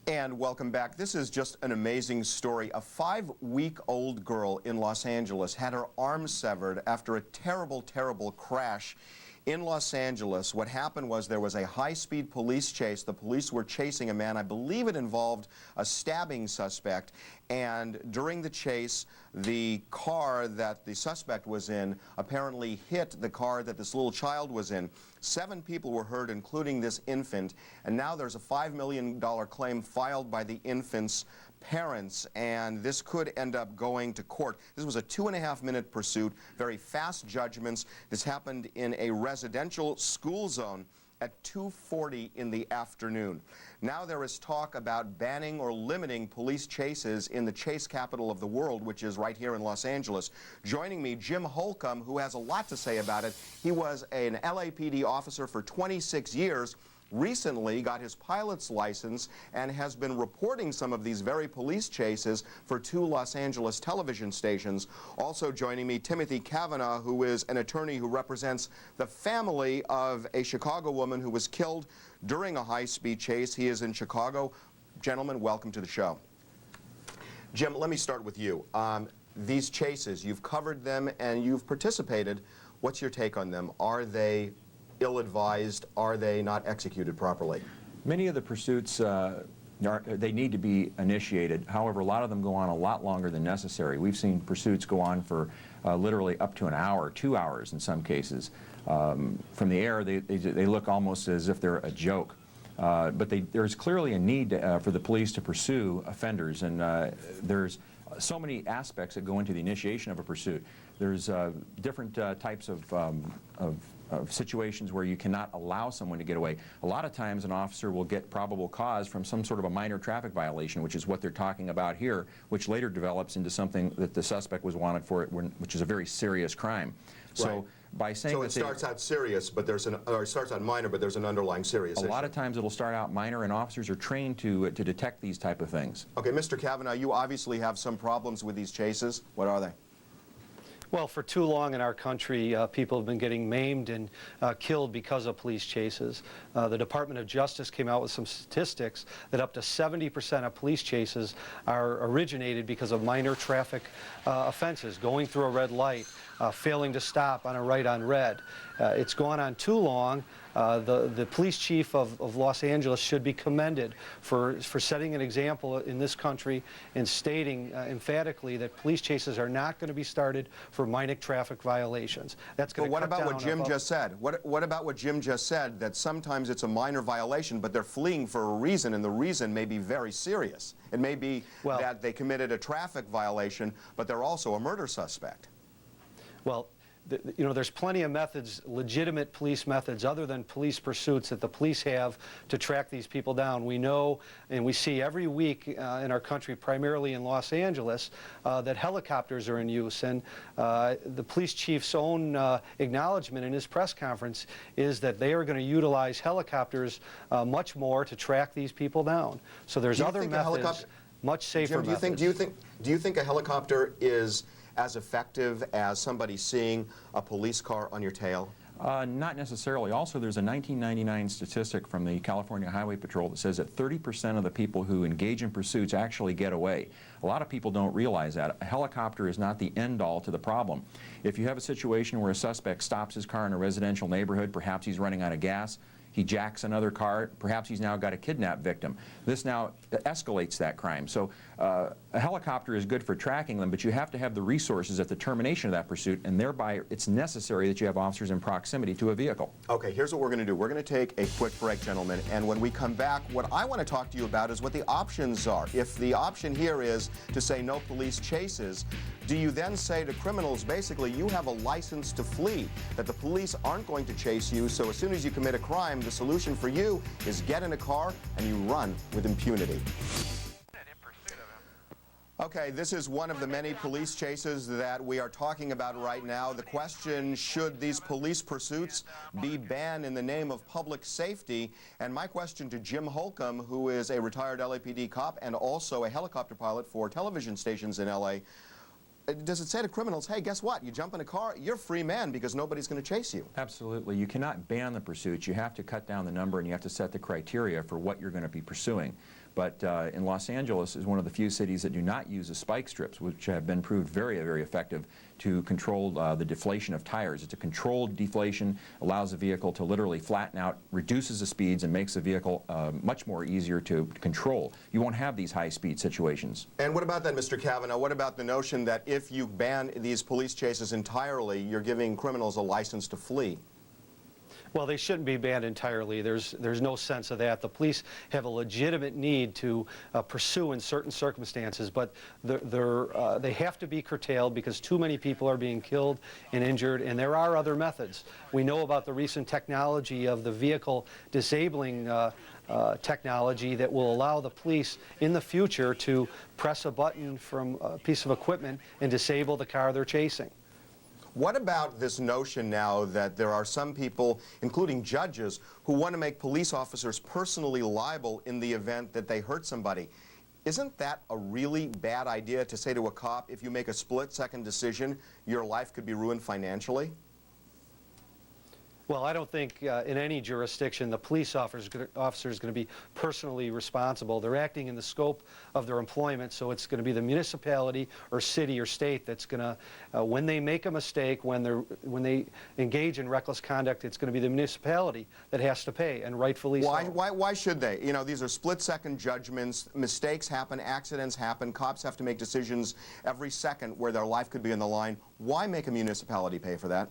And welcome back. This is just an amazing story. A 5-week-old girl in Los Angeles had her arm severed after a terrible, terrible crash in Los Angeles. What happened was there was a high-speed police chase. The police were chasing a man. I believe it involved a stabbing suspect. And during the chase, the car that the suspect was in apparently hit the car that this little child was in. 7 people were hurt, including this infant. And now there's a $5 million claim filed by the infant's parents, and this could end up going to court. This was a 2.5-minute pursuit, very fast judgments. This happened in a residential school zone at 2:40 in the afternoon. Now there is talk about banning or limiting police chases in the chase capital of the world, which is right here in Los Angeles. Joining me, Jim Holcomb, who has a lot to say about it. He was an LAPD officer for 26 years. Recently got his pilot's license and has been reporting some of these very police chases for 2 Los Angeles television stations. Also joining me, Timothy Cavanagh, who is an attorney who represents the family of a Chicago woman who was killed during a high-speed chase. He is in Chicago. Gentlemen, welcome to the show. Jim, let me start with you. These chases, you've covered them and you've participated. What's your take on them? Are they ill-advised? Are they not executed properly? Many of the pursuits, they need to be initiated. However, a lot of them go on a lot longer than necessary. We've seen pursuits go on for literally up to an hour, 2 hours in some cases. From the air, they look almost as if they're a joke. But there's clearly a need for the police to pursue offenders, and there's so many aspects that go into the initiation of a pursuit. There's different types of situations where you cannot allow someone to get away. A lot of times an officer will get probable cause from some sort of a minor traffic violation, which is what they're talking about here, which later develops into something that the suspect was wanted for, which is a very serious crime. So right. By saying so it starts out serious, but there's or it starts out minor, but there's an underlying serious issue. A lot of times it'll start out minor, and officers are trained to detect these type of things. Okay, Mr. Cavanagh, you obviously have some problems with these chases. What are they? Well, for too long in our country, people have been getting maimed and killed because of police chases. The Department of Justice came out with some statistics that up to 70% of police chases are originated because of minor traffic offenses, going through a red light, failing to stop on a right on red. It's gone on too long. The police chief of Los Angeles should be commended for setting an example in this country and stating emphatically that police chases are not going to be started for minor traffic violations. That's going to cut down. But what about what Jim just said? What about what Jim just said, that sometimes it's a minor violation, but they're fleeing for a reason, and the reason may be very serious. It may be that they committed a traffic violation, but they're also a murder suspect. Well, you know, there's plenty of methods, legitimate police methods, other than police pursuits that the police have to track these people down. We know, and we see every week in our country, primarily in Los Angeles, that helicopters are in use. And the police chief's own acknowledgement in his press conference is that they are going to utilize helicopters much more to track these people down. So there's other methods, much safer Jim, methods. Do you think a helicopter is as effective as somebody seeing a police car on your tail? Not necessarily. Also, there's a 1999 statistic from the California Highway Patrol that says that 30% of the people who engage in pursuits actually get away. A lot of people don't realize that. A helicopter is not the end-all to the problem. If you have a situation where a suspect stops his car in a residential neighborhood, perhaps he's running out of gas, he jacks another car, perhaps he's now got a kidnap victim. This now escalates that crime. So a helicopter is good for tracking them, but you have to have the resources at the termination of that pursuit, and thereby it's necessary that you have officers in proximity to a vehicle. Okay, here's what we're going to do. We're going to take a quick break, gentlemen, and when we come back, what I want to talk to you about is what the options are. If the option here is to say no police chases, do you then say to criminals, basically, you have a license to flee, that the police aren't going to chase you, so as soon as you commit a crime, the solution for you is get in a car and you run with impunity? Okay, this is one of the many police chases that we are talking about right now. The question, should these police pursuits be banned in the name of public safety? And my question to Jim Holcomb, who is a retired LAPD cop and also a helicopter pilot for television stations in LA, does it say to criminals, hey, guess what? You jump in a car, you're a free man because nobody's going to chase you? Absolutely. You cannot ban the pursuits. You have to cut down the number, and you have to set the criteria for what you're going to be pursuing. But in Los Angeles is one of the few cities that do not use the spike strips, which have been proved very, very effective to control the deflation of tires. It's a controlled deflation, allows the vehicle to literally flatten out, reduces the speeds, and makes the vehicle much more easier to control. You won't have these high-speed situations. And what about that, Mr. Cavanagh? What about the notion that if you ban these police chases entirely, you're giving criminals a license to flee? Well, they shouldn't be banned entirely. There's no sense of that. The police have a legitimate need to pursue in certain circumstances, but they have to be curtailed because too many people are being killed and injured, and there are other methods. We know about the recent technology of the vehicle disabling technology that will allow the police in the future to press a button from a piece of equipment and disable the car they're chasing. What about this notion now that there are some people, including judges, who want to make police officers personally liable in the event that they hurt somebody? Isn't that a really bad idea to say to a cop, if you make a split-second decision, your life could be ruined financially? Well, I don't think in any jurisdiction the police officer is going to be personally responsible. They're acting in the scope of their employment, so it's going to be the municipality or city or state that's going to, when they make a mistake, when they engage in reckless conduct, it's going to be the municipality that has to pay, and rightfully so. Why should they? You know, these are split-second judgments. Mistakes happen, accidents happen. Cops have to make decisions every second where their life could be on the line. Why make a municipality pay for that?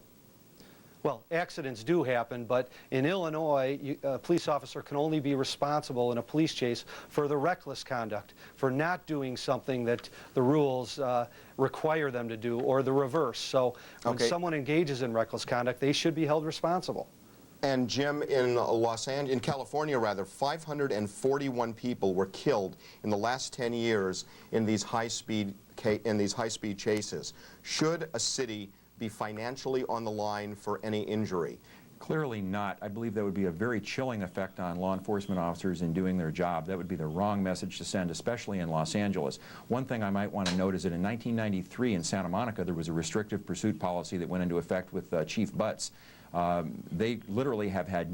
Well, accidents do happen, but in Illinois, a police officer can only be responsible in a police chase for the reckless conduct, for not doing something that the rules require them to do, or the reverse. So when someone engages in reckless conduct, they should be held responsible. And Jim, in California, 541 people were killed in the last 10 years in these high-speed chases. Should a city be financially on the line for any injury? Clearly not. I believe that would be a very chilling effect on law enforcement officers in doing their job. That would be the wrong message to send, especially in Los Angeles. One thing I might want to note is that in 1993 in Santa Monica there was a restrictive pursuit policy that went into effect with Chief Butts. They literally have had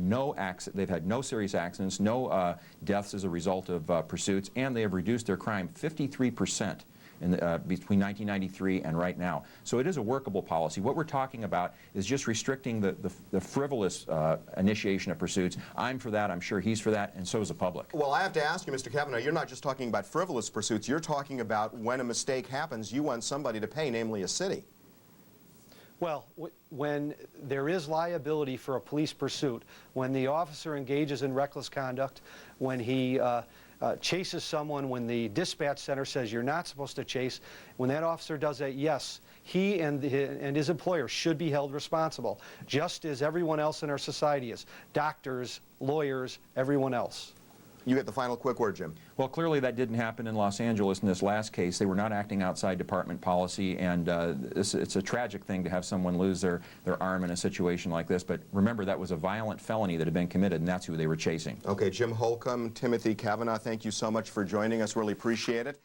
they've had no serious accidents, no deaths as a result of pursuits, and they have reduced their crime 53%. Between 1993 and right now. So it is a workable policy. What we're talking about is just restricting the frivolous initiation of pursuits. I'm for that, I'm sure he's for that, and so is the public. Well, I have to ask you, Mr. Cavanagh, you're not just talking about frivolous pursuits, you're talking about when a mistake happens, you want somebody to pay, namely a city. Well, when there is liability for a police pursuit, when the officer engages in reckless conduct, when he chases someone, when the dispatch center says you're not supposed to chase, when that officer does that, yes, he and his employer should be held responsible, just as everyone else in our society is. Doctors, lawyers, everyone else. You get the final quick word, Jim. Well, clearly that didn't happen in Los Angeles in this last case. They were not acting outside department policy, and it's a tragic thing to have someone lose their arm in a situation like this. But remember, that was a violent felony that had been committed, and that's who they were chasing. Okay, Jim Holcomb, Timothy Cavanagh, thank you so much for joining us. Really appreciate it.